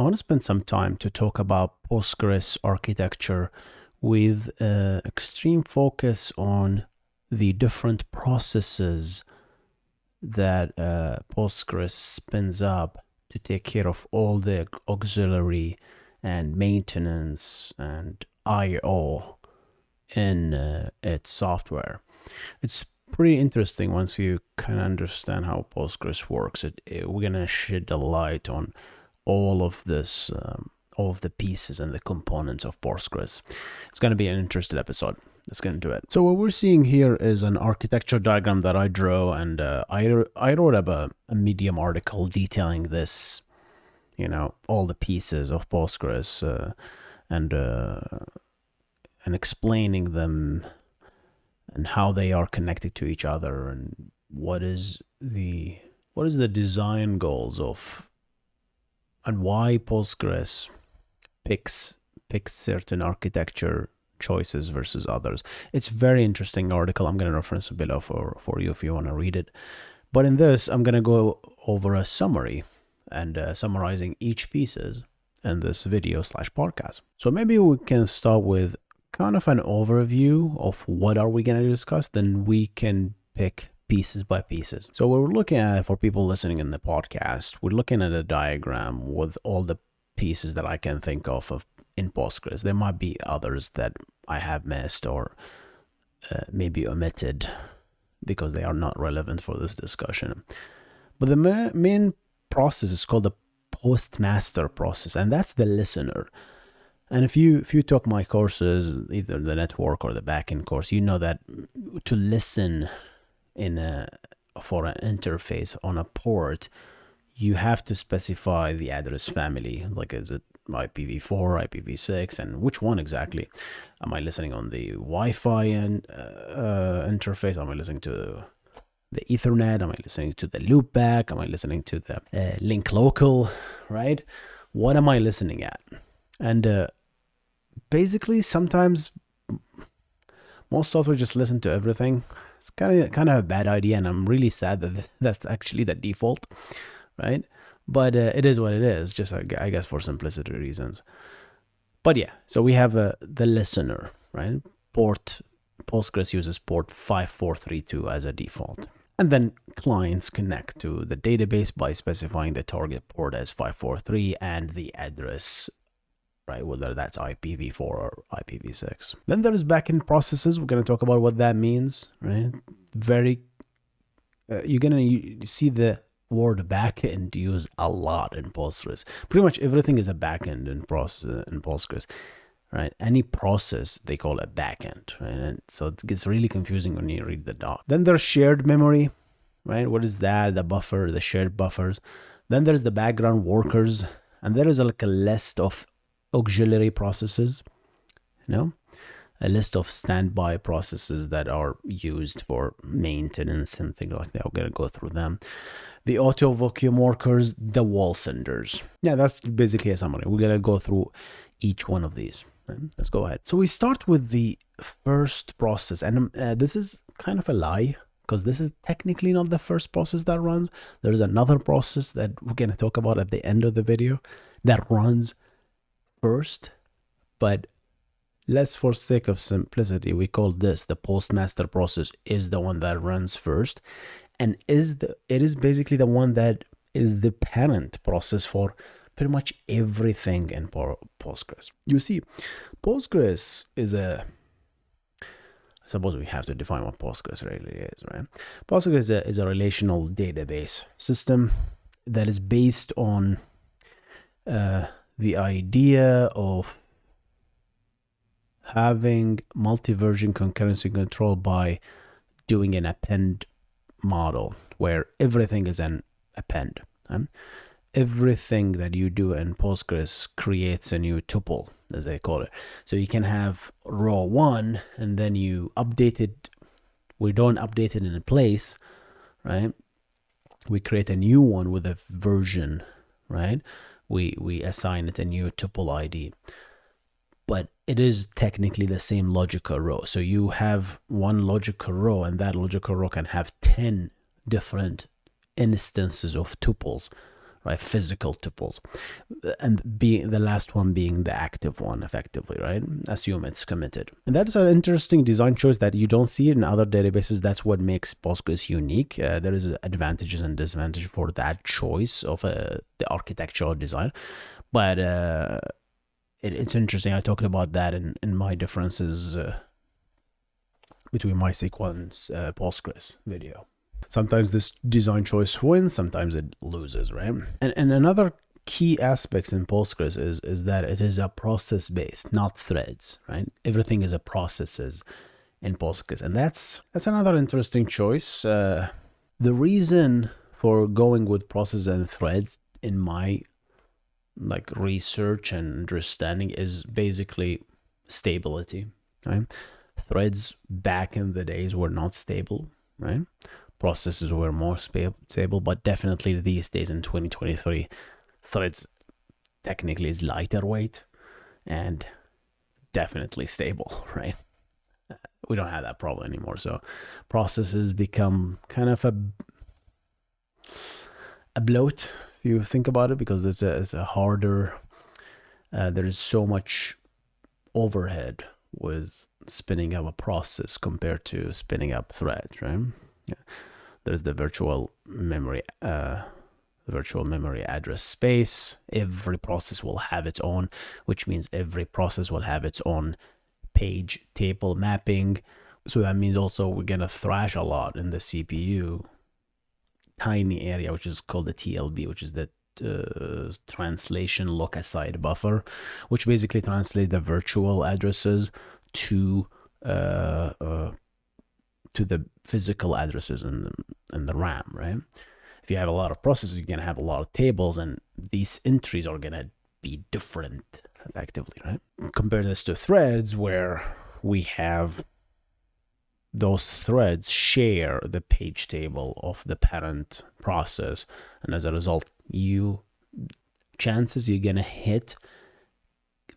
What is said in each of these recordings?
want to spend some time to talk about Postgres architecture with extreme focus on the different processes that Postgres spins up to take care of all the auxiliary and maintenance and I/O in its software. It's pretty interesting once you kind of understand how Postgres works. We're gonna shed a light on all of this, all of the pieces and the components of Postgres. It's gonna be an interesting episode. Let's get into it. So what we're seeing here is an architecture diagram that I drew, and I wrote up a Medium article detailing this, all the pieces of Postgres and explaining them and how they are connected to each other, and what is the design goals of, and why Postgres picks certain architecture choices versus others. It's a very interesting article. I'm going to reference it below for you if you want to read it. But in this, I'm going to go over a summary and summarizing each pieces in this video / podcast. So maybe we can start with kind of an overview of what are we going to discuss, then we can pick pieces by pieces. So what we're looking at, for people listening in the podcast, we're looking at a diagram with all the pieces that I can think of in Postgres. There might be others that I have missed or maybe omitted because they are not relevant for this discussion. But the main process is called the Postmaster Process, and that's the listener. And if you took my courses, either the network or the backend course, you know that to listen for an interface on a port, you have to specify the address family. Like, is it IPv4, IPv6, and which one exactly? Am I listening on the Wi-Fi interface? Am I listening to the Ethernet? Am I listening to the loopback? Am I listening to the link local, right? What am I listening at? And basically, sometimes most software just listen to everything. It's kind of a bad idea, and I'm really sad that that's actually the default, right? But it is what it is, just I guess for simplicity reasons. But yeah, so we have the listener, right? Postgres uses port 5432 as a default. And then clients connect to the database by specifying the target port as 543 and the address, right? Whether that's IPv4 or IPv6. Then there's backend processes. We're going to talk about what that means, right? You're going to see the word backend used a lot in Postgres. Pretty much everything is a backend in Postgres, right? Any process, they call it backend, right? And so it gets really confusing when you read the doc. Then there's shared memory, right? What is that? The buffer, the shared buffers. Then there's the background workers, and there is like a list of auxiliary processes, a list of standby processes that are used for maintenance and things like that. We're going to go through them. The Autovacuum workers, the WAL senders. Yeah, that's basically a summary. We're going to go through each one of these. Right? Let's go ahead. So we start with the first process, and this is kind of a lie, because this is technically not the first process that runs. There's another process that we're going to talk about at the end of the video that runs first, but let's, for sake of simplicity, we call this the Postmaster Process is the one that runs first, and it is basically the one that is the parent process for pretty much everything in Postgres. You see, Postgres is I suppose we have to define what Postgres really is, right? Postgres is a relational database system that is based on the idea of having multi-version concurrency control by doing an append model where everything is an append. Everything that you do in Postgres creates a new tuple, as they call it. So you can have row 1 and then you update it. We don't update it in place, right? We create a new one with a version, right? We assign it a new tuple ID. But it is technically the same logical row. So you have one logical row, and that logical row can have 10 different instances of tuples, right? Physical tuples, and being the last one being the active one, effectively, right? Assume it's committed. And that's an interesting design choice that you don't see in other databases. That's what makes Postgres unique. There is advantages and disadvantages for that choice of the architectural design, but it's interesting. I talked about that in my differences between MySQL and Postgres video. Sometimes this design choice wins, sometimes it loses, right? And another key aspects in Postgres is that it is a process based, not threads, right? Everything is a processes in Postgres, and that's another interesting choice. The reason for going with process and threads, in my research and understanding, is basically stability, right? Threads back in the days were not stable, right? Processes were more stable, but definitely these days in 2023, threads technically is lighter weight and definitely stable, right? We don't have that problem anymore. So processes become kind of a bloat, if you think about it, because it's a harder, there is so much overhead with spinning up a process compared to spinning up threads, right? Yeah. There's the virtual memory address space. Every process will have its own, which means every process will have its own page table mapping. So that means also we're gonna thrash a lot in the CPU tiny area, which is called the TLB, which is the translation look aside buffer, which basically translates the virtual addresses to the physical addresses in the RAM, right? If you have a lot of processes, you're gonna have a lot of tables, and these entries are gonna be different, effectively, right? Compare this to threads, where we have those threads share the page table of the parent process, and as a result, chances you're gonna hit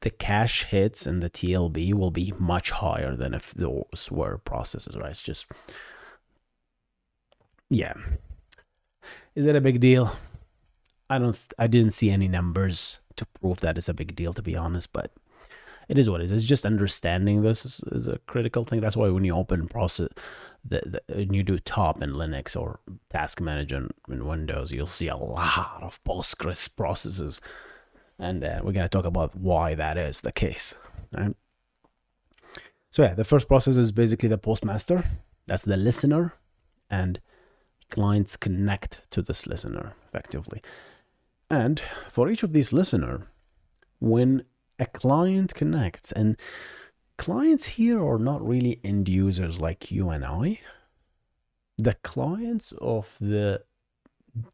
the cache hits and the TLB will be much higher than if those were processes, right? It's just, yeah. Is it a big deal? I didn't see any numbers to prove that it's a big deal, to be honest, but it is what it is. It's just understanding this is a critical thing. That's why when you open process, when you do top in Linux or task manager in Windows, you'll see a lot of Postgres processes. And we're going to talk about why that is the case, right? So yeah, the first process is basically the postmaster. That's the listener, and clients connect to this listener, effectively. And for each of these listener, when a client connects, and clients here are not really end users like you and I. The clients of the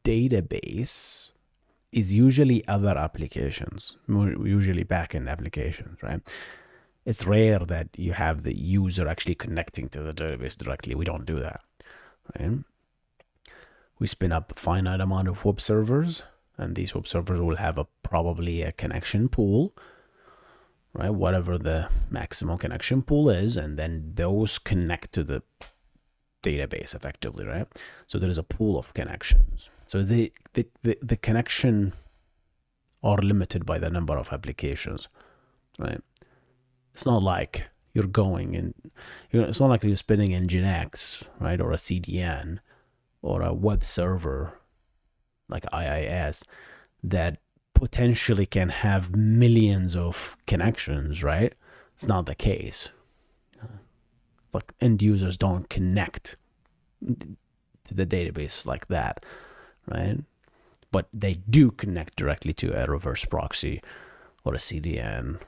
database is usually other applications, usually backend applications, right? It's rare that you have the user actually connecting to the database directly. We don't do that, right? We spin up a finite amount of web servers, and these web servers will have probably a connection pool, right? Whatever the maximum connection pool is, and then those connect to the database effectively, right? So there is a pool of connections. So the connection are limited by the number of applications, right? It's not like you're going in, it's not like you're spinning Nginx, right? Or a CDN or a web server like IIS that potentially can have millions of connections, right? It's not the case. Like end users don't connect to the database like that, right? But they do connect directly to a reverse proxy or a CDN,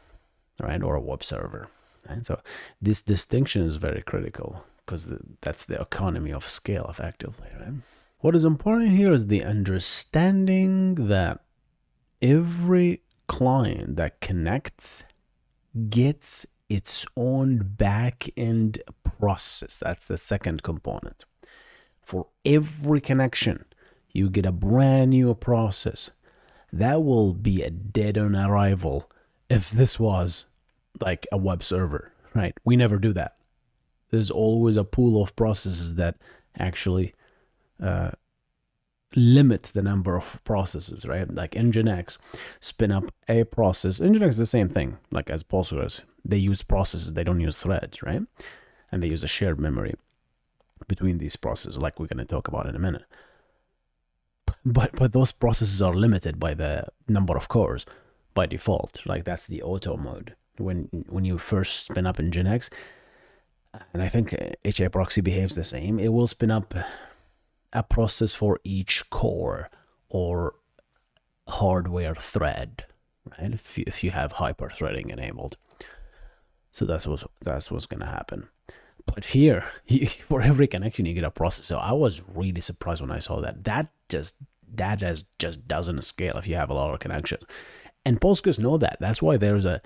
right? Or a web server, right? So this distinction is very critical because that's the economy of scale, effectively, right? What is important here is the understanding that every client that connects gets its own back-end process. That's the second component. For every connection, you get a brand new process. That will be a dead on arrival if this was like a web server, right? We never do that. There's always a pool of processes that actually limit the number of processes, right? Like Nginx spin up a process. Nginx is the same thing, like as Postgres. They use processes, they don't use threads, right? And they use a shared memory between these processes, like we're going to talk about in a minute. But those processes are limited by the number of cores by default. Like that's the auto mode. When you first spin up Nginx, and I think HA proxy behaves the same, it will spin up a process for each core or hardware thread, right? If you have hyper threading enabled. So that's what's gonna happen. But here, for every connection, you get a process. So I was really surprised when I saw that. That just doesn't scale if you have a lot of connections. And Postgres know that. That's why there's a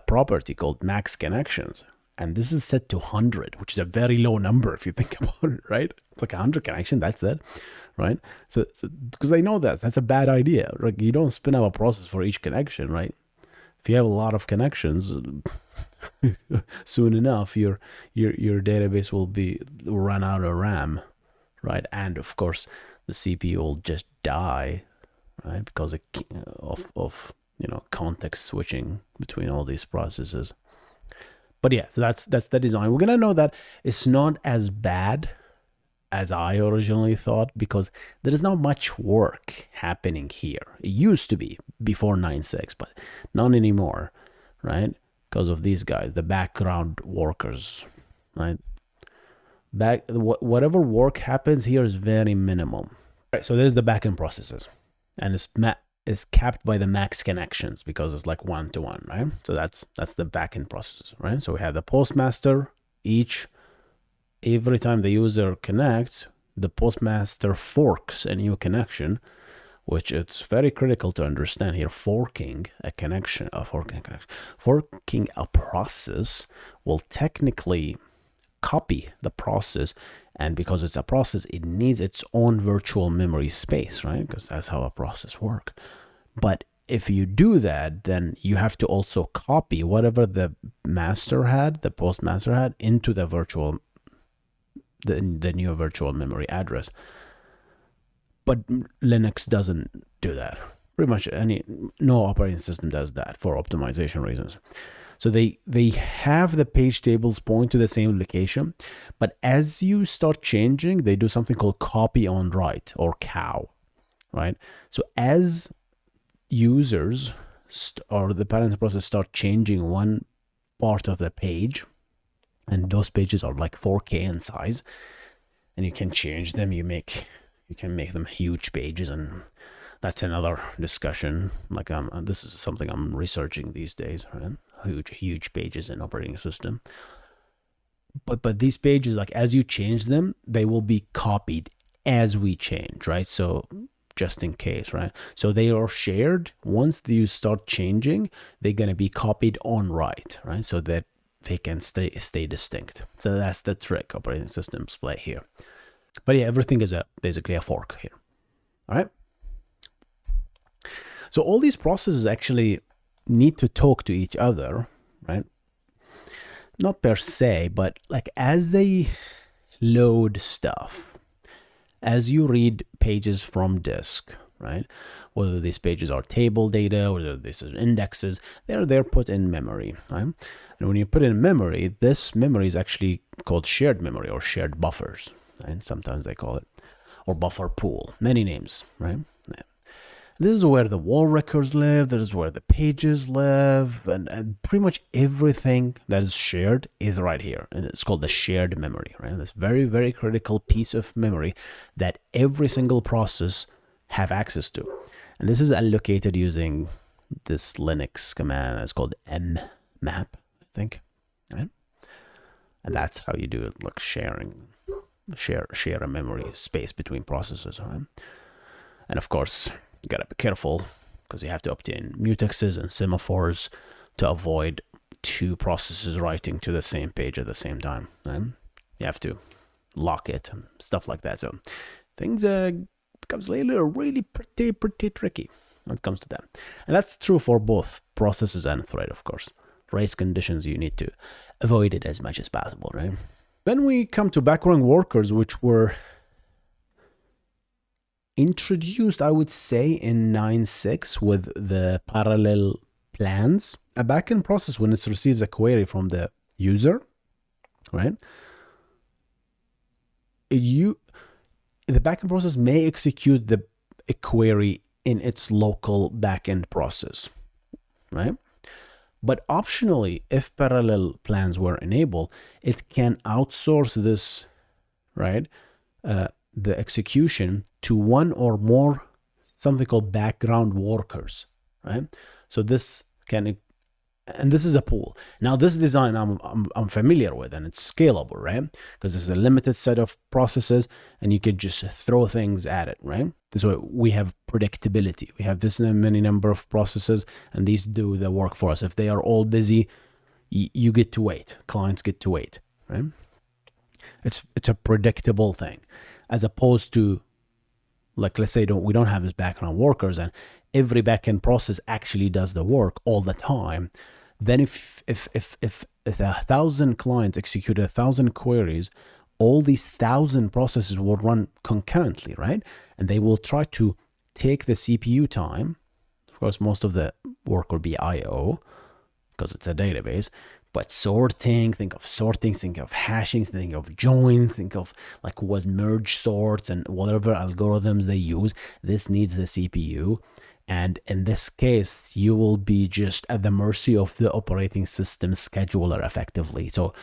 property called max connections. And this is set to 100, which is a very low number if you think about it, right? It's like 100 connection, that's it, right? So because they know that's a bad idea. Like you don't spin up a process for each connection, right? If you have a lot of connections, soon enough your database will run out of RAM, right? And of course the CPU will just die, right? Because of context switching between all these processes. But yeah, so that's the design. We're gonna know that it's not as bad as I originally thought, because there is not much work happening here. It used to be before 9.6, but not anymore, right? Because of these guys, the background workers, right? Whatever work happens here is very minimal. Right, so there's the backend processes, and it's capped by the max connections because it's like 1-to-1, right? So that's the backend processes, right? So we have the postmaster. Every time the user connects, the postmaster forks a new connection, which it's very critical to understand here. Forking a process will technically copy the process, and because it's a process, it needs its own virtual memory space, right? Because that's how a process works. But if you do that, then you have to also copy whatever the postmaster had into the new virtual memory address. But Linux doesn't do that. Pretty much no operating system does that for optimization reasons. So they have the page tables point to the same location, but as you start changing, they do something called copy on write, or cow, right? So as users or the parent process start changing one part of the page, and those pages are like 4K in size, and you can change them. You can make them huge pages, and that's another discussion. Like this is something I'm researching these days, right? Huge pages in operating system. But these pages, like as you change them, they will be copied as we change, right? So just in case, right? So they are shared. Once you start changing, they're gonna be copied on write, right? So that they can stay distinct. So that's the trick operating systems play here. But yeah, everything is basically a fork here. All right. So all these processes actually need to talk to each other, right? Not per se, but like as they load stuff, as you read pages from disk, right? Whether these pages are table data, whether this is indexes, they're put in memory, right? And when you put in memory, this memory is actually called shared memory or shared buffers, right? Sometimes they call it, or buffer pool, many names, right? Yeah. This is where the WAL records live. This is where the pages live, and pretty much everything that is shared is right here. And it's called the shared memory, right? This very, very critical piece of memory that every single process have access to. And this is allocated using this Linux command. It's called mmap, I think, right? And that's how you do it, like share a memory space between processes, right? And of course, you gotta be careful because you have to obtain mutexes and semaphores to avoid two processes writing to the same page at the same time. Right? You have to lock it and stuff like that. So things becomes later really pretty tricky when it comes to that. And that's true for both processes and thread, of course. Race conditions, you need to avoid it as much as possible, right? Then we come to background workers, which were introduced, I would say, in 9.6 with the parallel plans. A backend process, when it receives a query from the user, right? The backend process may execute the query in its local backend process, right? But optionally, if parallel plans were enabled, it can outsource this, right? The execution to one or more something called background workers, right? So this can, and this is a pool. Now this design I'm familiar with, and it's scalable, right? Because there's a limited set of processes and you could just throw things at it, right? This way we have predictability. We have this many number of processes and these do the work for us. If they are all busy, you get to wait. Clients get to wait, right? It's a predictable thing, as opposed to, like, let's say we don't have this background workers and every backend process actually does the work all the time. Then if 1,000 clients execute 1,000 queries, all these 1,000 processes will run concurrently, right? And they will try to take the CPU time. Of course, most of the work will be IO because it's a database. But sorting, think of sorting, think of hashing, think of join, think of like what merge sorts and whatever algorithms they use. This needs the CPU. And in this case, you will be just at the mercy of the operating system scheduler effectively. So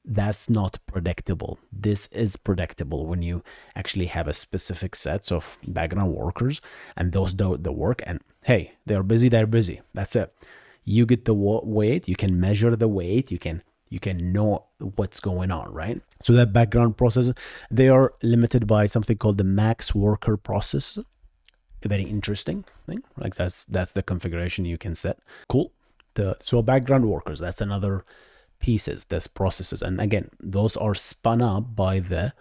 that's not predictable. This is predictable when you actually have a specific sets of background workers and those do the work. And hey, they're busy, they're busy. That's it. You get the weight, you can measure the weight, you can know what's going on, right? So that background process, they are limited by something called the max worker process. A very interesting thing. Like that's the configuration you can set. Cool. So background workers, that's another pieces, that's processes. And again, those are spun up by the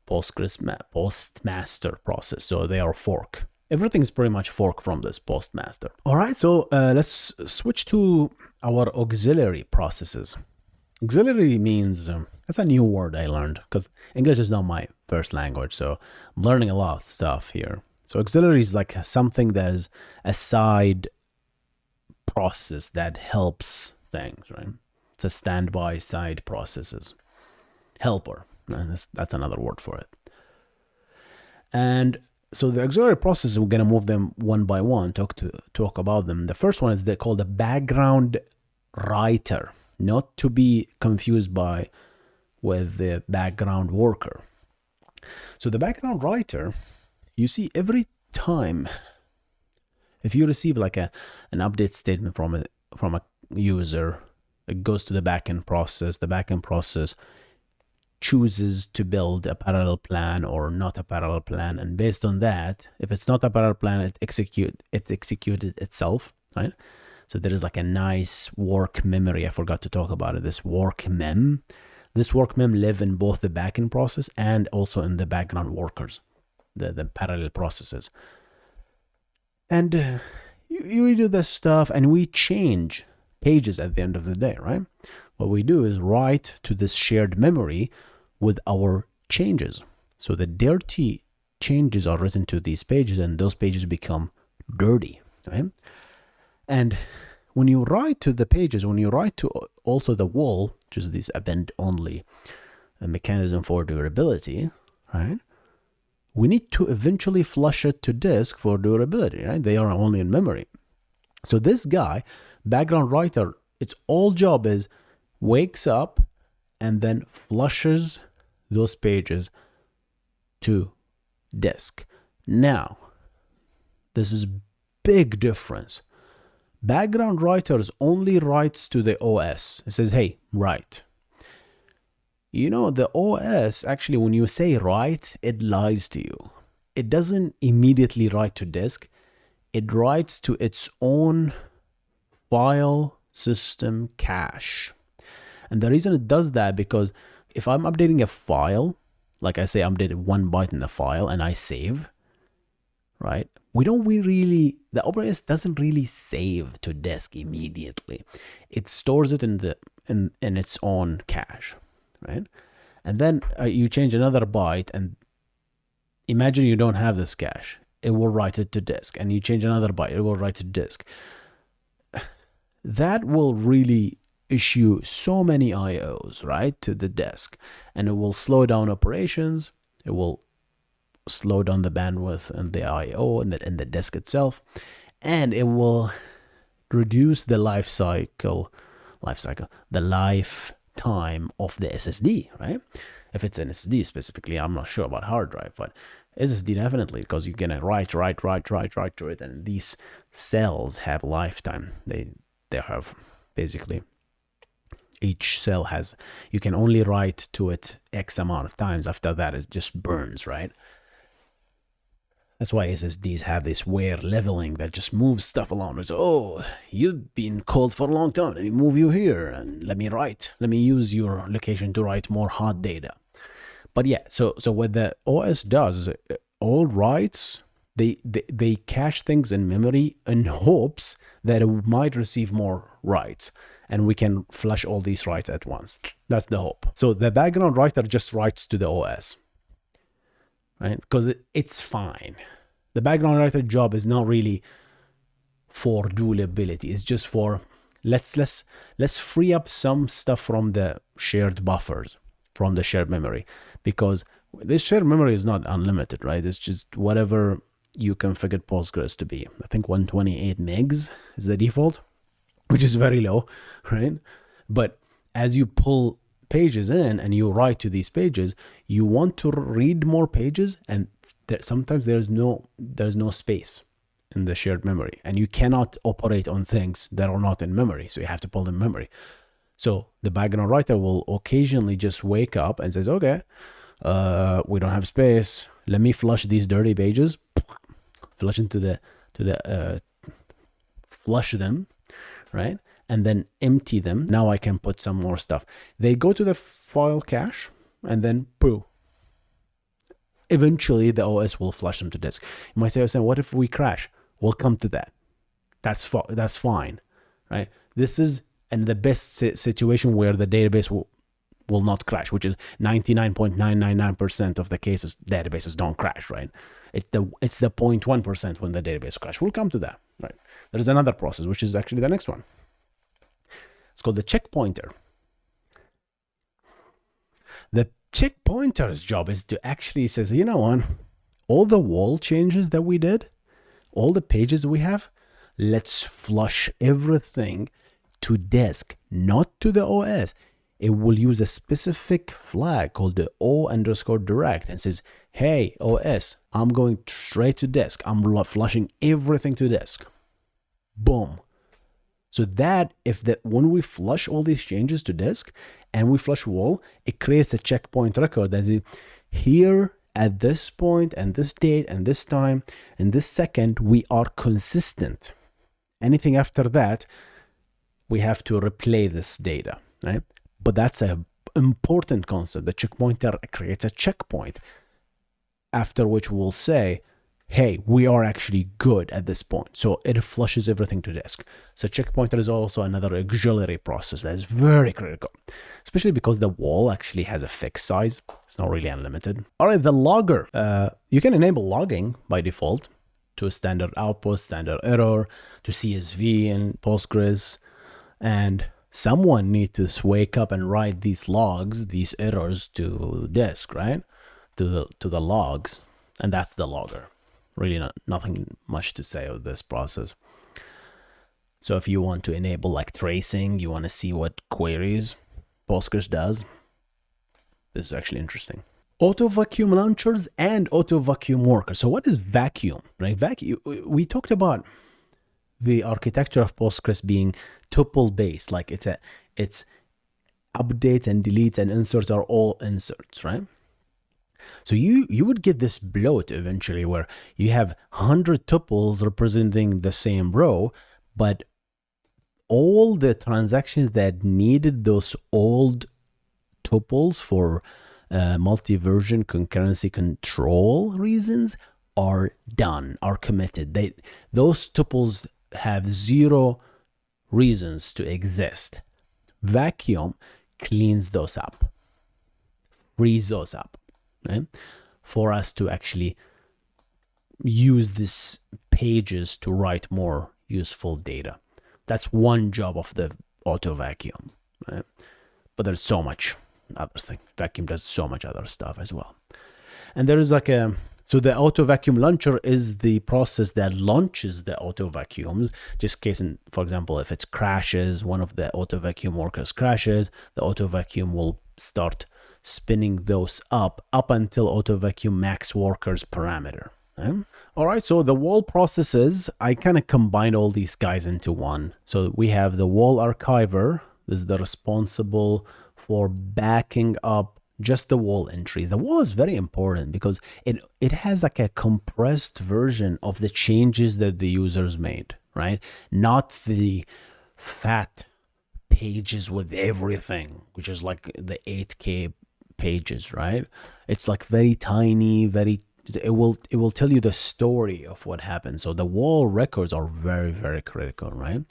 Postmaster process. So they are fork. Everything is pretty much fork from this Postmaster. All right, so let's switch to our auxiliary processes. Auxiliary means, that's a new word I learned because English is not my first language, so I'm learning a lot of stuff here. So auxiliary is like something that is a side process that helps things, right? It's a standby side processes. Helper, that's another word for it. And so the auxiliary processes, we're going to move them one by one, talk about them. The first one is called the background writer, not to be confused with the background worker. So the background writer, you see every time if you receive like an update statement from a user, it goes to the backend process. The backend process chooses to build a parallel plan or not a parallel plan, and based on that, if it's not a parallel plan, it executed itself, right? So there is like a nice work memory. I forgot to talk about it. This work mem live in both the backend process and also in the background workers, the parallel processes. And you do this stuff, and we change pages at the end of the day, right? What we do is write to this shared memory with our changes. So the dirty changes are written to these pages, and those pages become dirty, right? And when you write to the pages, when you write to also the WAL, which is this append only mechanism for durability, right? We need to eventually flush it to disk for durability, right? They are only in memory. So this guy, background writer, its all job is wakes up and then flushes those pages to disk. Now, this is big difference. Background writers only writes to the OS. It says, hey, write. You know, the OS, actually, when you say write, it lies to you. It doesn't immediately write to disk. It writes to its own file system cache. And the reason it does that, because if I'm updating a file, like I say, I'm updating 1 byte in the file and I save, right? The OS doesn't really save to disk immediately. It stores it in its own cache, right? And then you change another byte, and imagine you don't have this cache. it will write it to disk, and you change another byte, it will write to disk. That will really issue so many IOs, right, to the disk, and it will slow down operations. It will slow down the bandwidth and the IO and the disk itself, and it will reduce the the lifetime of the SSD, right? If it's an SSD specifically, I'm not sure about hard drive, but SSD definitely, because you're gonna write to it, and these cells have lifetime. They have basically, each cell has, you can only write to it X amount of times. After that, it just burns, right? That's why SSDs have this weird leveling that just moves stuff along. It's, oh, you've been cold for a long time. Let me move you here and let me use your location to write more hot data. But yeah, so what the OS does is all writes, they cache things in memory in hopes that it might receive more writes, and we can flush all these writes at once. That's the hope. So the background writer just writes to the OS, right? Because it's fine. The background writer job is not really for durability. It's just for let's free up some stuff from the shared buffers, from the shared memory, because this shared memory is not unlimited, right? It's just whatever you configured Postgres to be. I think 128 megs is the default, which is very low, right? But as you pull pages in and you write to these pages, you want to read more pages, and sometimes there's no space in the shared memory, and you cannot operate on things that are not in memory, so you have to pull in memory. So the background writer will occasionally just wake up and says, okay, we don't have space, let me flush these dirty pages, flush them, right? And then empty them. Now I can put some more stuff. They go to the file cache, and then pooh. Eventually, the OS will flush them to disk. You might say, Hussein, what if we crash? We'll come to that. That's fine, right? This is in the best situation where the database will not crash, which is 99.999% of the cases, databases don't crash, right? It's the 0.1% when the database crash. We'll come to that, right? There's another process, which is actually the next one. It's called the checkpointer. The checkpointer's job is to actually says, you know what, all the WAL changes that we did, all the pages we have, let's flush everything to disk, not to the OS. It will use a specific flag called the O_direct and says, hey, OS, I'm going straight to disk. I'm flushing everything to disk. Boom. So that when we flush all these changes to disk and we flush WAL, it creates a checkpoint record that is here at this point and this date and this time and this second, we are consistent. Anything after that, we have to replay this data, right? But that's an important concept. The checkpointer creates a checkpoint after which we'll say, hey, we are actually good at this point. So it flushes everything to disk. So checkpointer is also another auxiliary process that is very critical, especially because the WAL actually has a fixed size. It's not really unlimited. All right, the logger. You can enable logging by default to standard output, standard error, to CSV in Postgres. And someone needs to wake up and write these logs, these errors to disk, right? To the logs. And that's the logger. Really nothing much to say of this process. So if you want to enable like tracing, you want to see what queries Postgres does, this is actually interesting. Autovacuum launchers and Autovacuum workers. So what is vacuum, right? Vacuum, we talked about the architecture of Postgres being tuple based, like it's updates and deletes and inserts are all inserts, right? So you would get this bloat eventually where you have 100 tuples representing the same row, but all the transactions that needed those old tuples for multi-version concurrency control reasons are done, are committed. Those tuples have zero reasons to exist. Vacuum cleans those up, frees those up, right? For us to actually use these pages to write more useful data. That's one job of the Autovacuum, right? But there's so much other thing. Vacuum does so much other stuff as well. And there is like so the Autovacuum launcher is the process that launches the Autovacuums. Just in case, for example, if it crashes, one of the Autovacuum workers crashes, the Autovacuum will start spinning those up until Autovacuum max workers parameter. All right, so the WAL processes, I kind of combined all these guys into one. So we have the WAL archiver. This is the responsible for backing up just the WAL entry. The WAL is very important because it has like a compressed version of the changes that the users made, right? Not the fat pages with everything, which is like the 8K pages, right? It's like very tiny, it will tell you the story of what happened. So the WAL records are very, very critical, right?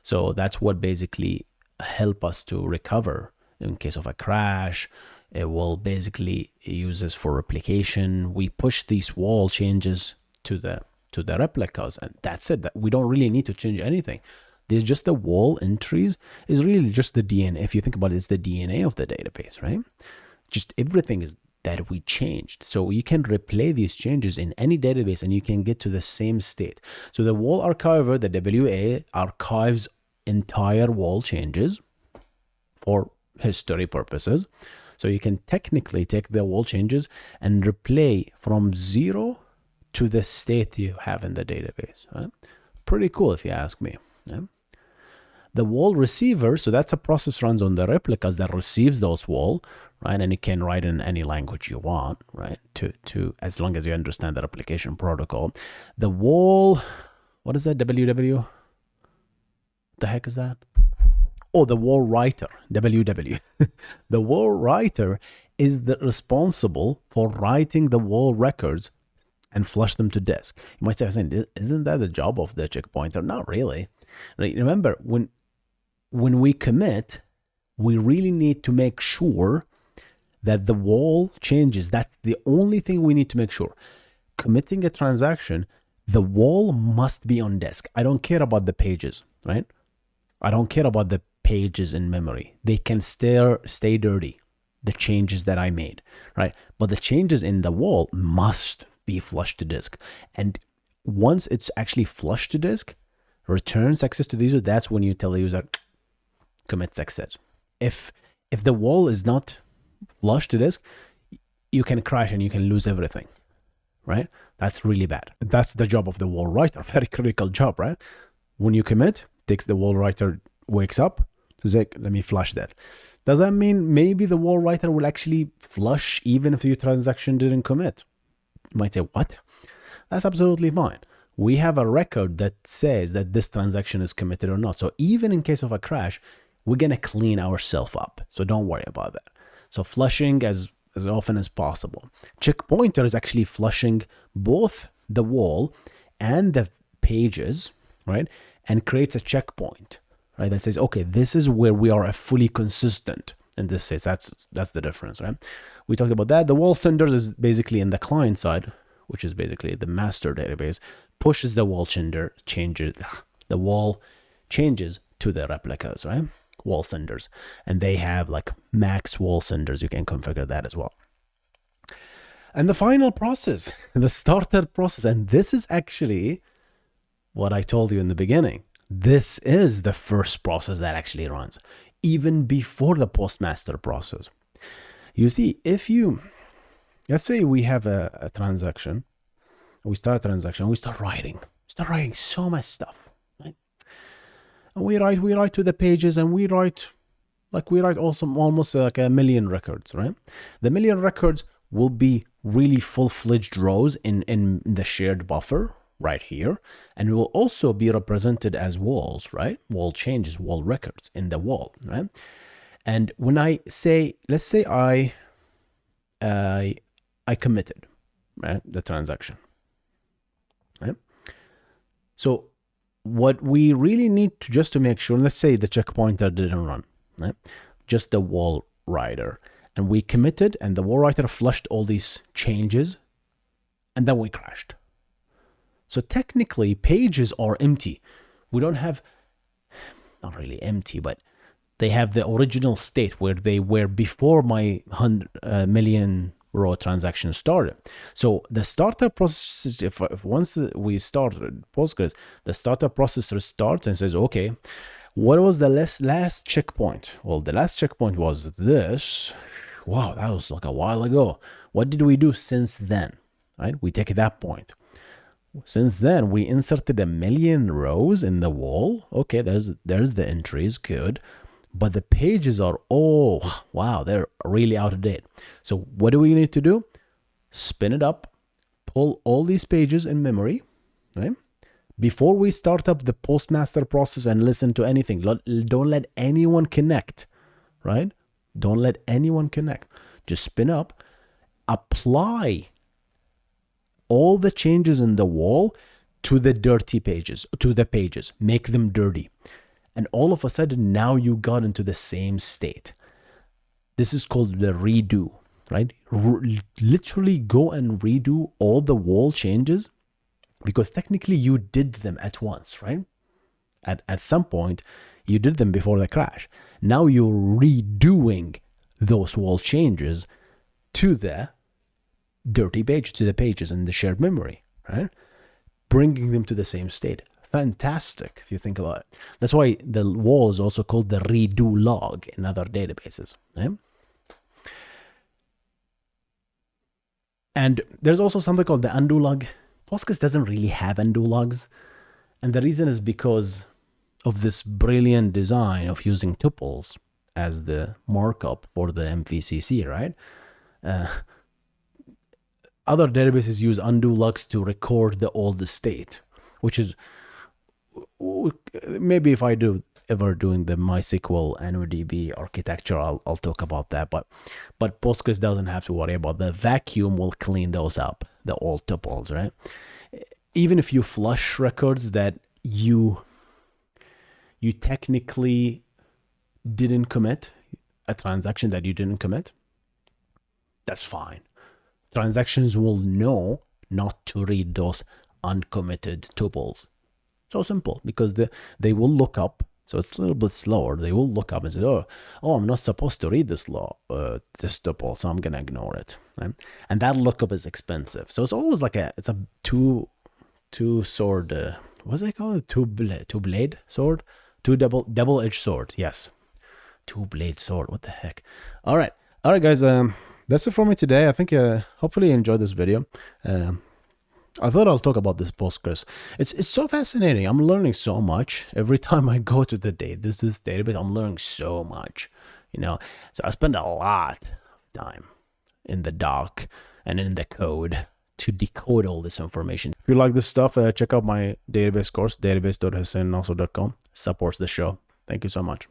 So that's what basically help us to recover in case of a crash. It will basically use this for replication. We push these WAL changes to the replicas, and that's it. That we don't really need to change anything. There's just the WAL entries is really just the DNA. If you think about it, it's the DNA of the database, right? Just everything is that we changed. So you can replay these changes in any database and you can get to the same state. So the WAL archiver, the WA, archives entire WAL changes for history purposes. So you can technically take the WAL changes and replay from 0 to the state you have in the database. Right? Pretty cool if you ask me. Yeah? The WAL receiver, so that's a process runs on the replicas that receives those WAL, right? And it can write in any language you want, right? To as long as you understand the replication protocol. The WAL, what is that? WW? What the heck is that? Oh, the WAL writer, WW. The WAL writer is responsible for writing the WAL records and flush them to disk. You might say, Hussein, isn't that the job of the checkpointer? Not really. Right? Remember, when we commit, we really need to make sure that the WAL changes. That's the only thing we need to make sure. Committing a transaction, the WAL must be on disk. I don't care about the pages, right? I don't care about the pages in memory. They can stay dirty, the changes that I made, right? But the changes in the WAL must be flushed to disk. And once it's actually flushed to disk, returns access to the user, that's when you tell the user, commit success. If the WAL is not flushed to disk, you can crash and you can lose everything, right? That's really bad. That's the job of the WAL writer. Very critical job, right? When you commit, takes the WAL writer, wakes up, says, like, let me flush that. Does that mean maybe the WAL writer will actually flush even if your transaction didn't commit? You might say, what? That's absolutely fine. We have a record that says that this transaction is committed or not. So even in case of a crash, we're going to clean ourselves up. So don't worry about that. So flushing as often as possible. Checkpointer is actually flushing both the WAL and the pages, right? And creates a checkpoint, right? That says, okay, this is where we are fully consistent. In this case, that's the difference, right? We talked about that. The WAL senders is basically in the client side, which is basically the master database, pushes the WAL the WAL changes to the replicas, right? WAL senders. And they have like max WAL senders. You can configure that as well. And the final process, the starter process. And this is actually what I told you in the beginning. This is the first process that actually runs, even before the Postmaster process. You see, let's say we have a transaction, we start a transaction, we start writing so much stuff, right? And we write to the pages, and we write also almost like 1 million records, right? The 1 million records will be really full-fledged rows in the shared buffer right here, and it will also be represented as WALs, right? WAL changes, WAL records in the WAL, right? And when I say, let's say I committed, right, the transaction, right? So what we really need to just to make sure, let's say the checkpointer didn't run, right? Just the WAL writer, and we committed, and the WAL writer flushed all these changes, and then we crashed. So technically, pages are empty. We don't have, not really empty, but they have the original state where they were before my 100 million row transaction started. So the startup process, if once we started Postgres, the startup process restarts and says, okay, what was the last checkpoint? Well, the last checkpoint was this. Wow, that was like a while ago. What did we do since then? Right? We take that point. Since then, we inserted 1 million rows in the wall. Okay, there's the entries, good. But the pages are, oh, wow, they're really out of date. So what do we need to do? Spin it up, pull all these pages in memory, right? Before we start up the Postmaster process and listen to anything, don't let anyone connect, right? Don't let anyone connect. Just spin up, apply all the changes in the wall to the dirty pages, make them dirty. And all of a sudden, now you got into the same state. This is called the redo, right? Literally go and redo all the wall changes, because technically you did them at once, right? At some point, you did them before the crash. Now you're redoing those wall changes to the dirty page, to the pages in the shared memory, right? Bringing them to the same state. Fantastic, if you think about it. That's why the wall is also called the redo log in other databases, right? And there's also something called the undo log. Postgres doesn't really have undo logs. And the reason is because of this brilliant design of using tuples as the markup for the MVCC, right? Other databases use undo logs to record the old state, which is, maybe if I do ever doing the MySQL NoDB architecture, I'll talk about that. But Postgres doesn't have to worry about the vacuum. Will clean those up, the old tuples, right? Even if you flush records that you technically didn't commit, a transaction that you didn't commit, that's fine. Transactions will know not to read those uncommitted tuples. So simple, because they will look up. So it's a little bit slower. They will look up and say, oh, I'm not supposed to read this this tuple, so I'm gonna ignore it. Right? And that lookup is expensive. So it's always like it's a two sword. What's it called? Two blade sword, double edged sword. Yes, 2-blade sword. What the heck? All right, guys. That's it for me today. I think hopefully you enjoyed this video. I thought I'll talk about this Postgres. It's so fascinating. I'm learning so much every time I go to this database. I'm learning so much, So I spend a lot of time in the doc and in the code to decode all this information. If you like this stuff, check out my database course, database.husseinnasser.com. Supports the show. Thank you so much.